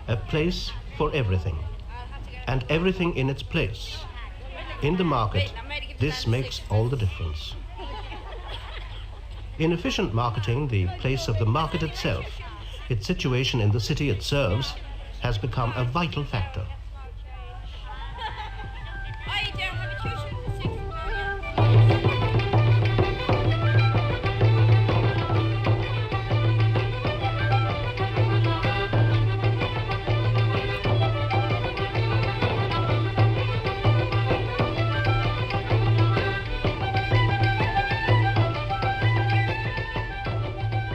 A place for everything, and everything in its place. In the market, this makes all the difference. In efficient marketing, the place of the market itself, its situation in the city it serves, has become a vital factor.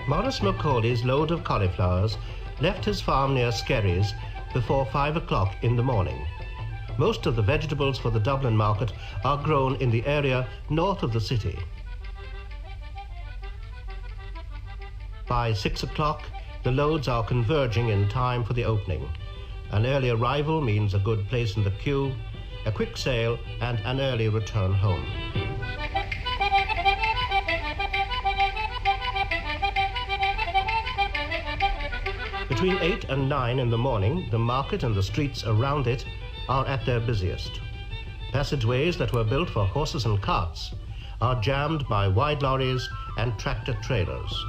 Maurice Macaulay's load of cauliflowers left his farm near Skerries before 5 o'clock in the morning. Most of the vegetables for the Dublin market are grown in the area north of the city. By 6 o'clock, the loads are converging in time for the opening. An early arrival means a good place in the queue, a quick sale, and an early return home. Between 8 and 9 in the morning, the market and the streets around it are at their busiest. Passageways that were built for horses and carts are jammed by wide lorries and tractor trailers.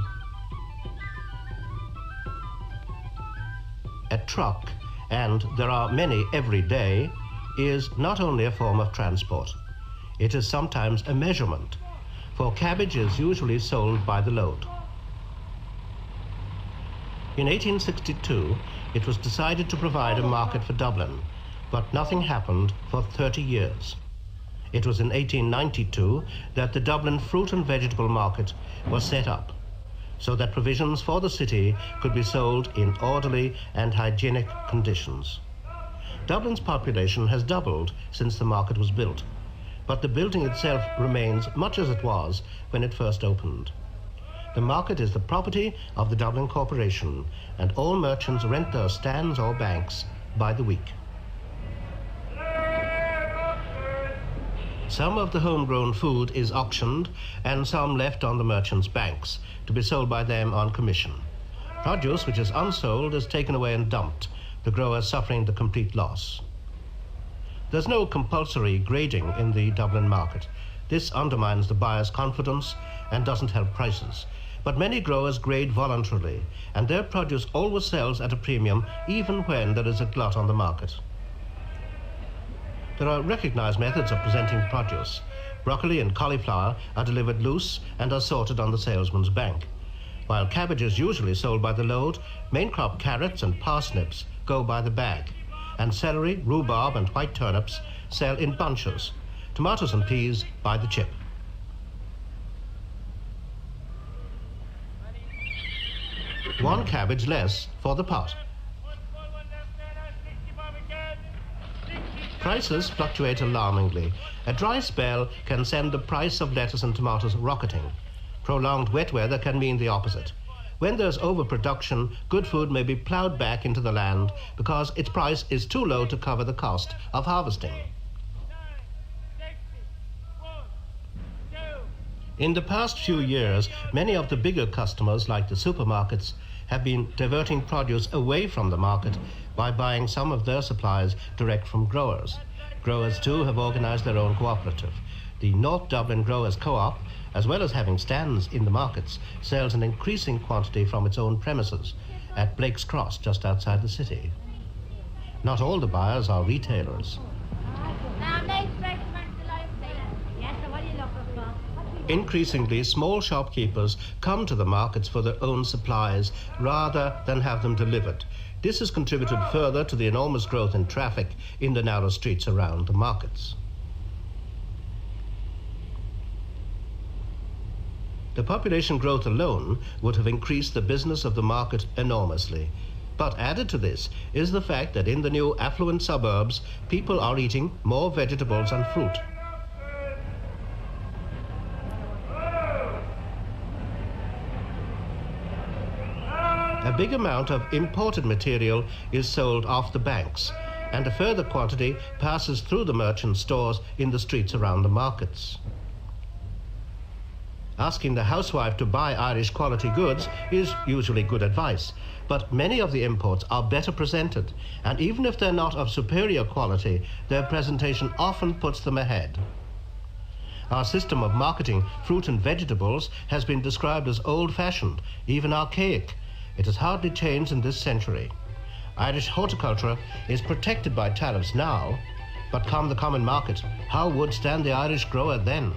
A truck, and there are many every day, is not only a form of transport. It is sometimes a measurement, for cabbage is usually sold by the load. In 1862, it was decided to provide a market for Dublin, but nothing happened for 30 years. It was in 1892 that the Dublin Fruit and Vegetable Market was set up, so that provisions for the city could be sold in orderly and hygienic conditions. Dublin's population has doubled since the market was built, but the building itself remains much as it was when it first opened. The market is the property of the Dublin Corporation, and all merchants rent their stands or banks by the week. Some of the homegrown food is auctioned and some left on the merchants' banks to be sold by them on commission. Produce which is unsold is taken away and dumped, the growers suffering the complete loss. There's no compulsory grading in the Dublin market. This undermines the buyer's confidence and doesn't help prices. But many growers grade voluntarily, and their produce always sells at a premium even when there is a glut on the market. There are recognized methods of presenting produce. Broccoli and cauliflower are delivered loose and are sorted on the salesman's bank. While cabbage is usually sold by the load, main crop carrots and parsnips go by the bag, and celery, rhubarb and white turnips sell in bunches, tomatoes and peas by the chip. One cabbage less for the pot. Prices fluctuate alarmingly. A dry spell can send the price of lettuce and tomatoes rocketing. Prolonged wet weather can mean the opposite. When there's overproduction, good food may be plowed back into the land because its price is too low to cover the cost of harvesting. In the past few years, many of the bigger customers, like the supermarkets, have been diverting produce away from the market by buying some of their supplies direct from growers. Growers, too, have organized their own cooperative. The North Dublin Growers Co-op, as well as having stands in the markets, sells an increasing quantity from its own premises at Blake's Cross, just outside the city. Not all the buyers are retailers. Increasingly, small shopkeepers come to the markets for their own supplies rather than have them delivered. This has contributed further to the enormous growth in traffic in the narrow streets around the markets. The population growth alone would have increased the business of the market enormously. But added to this is the fact that in the new affluent suburbs, people are eating more vegetables and fruit. A big amount of imported material is sold off the banks, and a further quantity passes through the merchant stores in the streets around the markets. Asking the housewife to buy Irish quality goods is usually good advice, but many of the imports are better presented, and even if they're not of superior quality, their presentation often puts them ahead. Our system of marketing fruit and vegetables has been described as old-fashioned, even archaic. It has hardly changed in this century. Irish horticulture is protected by tariffs now, but come the common market, how would stand the Irish grower then?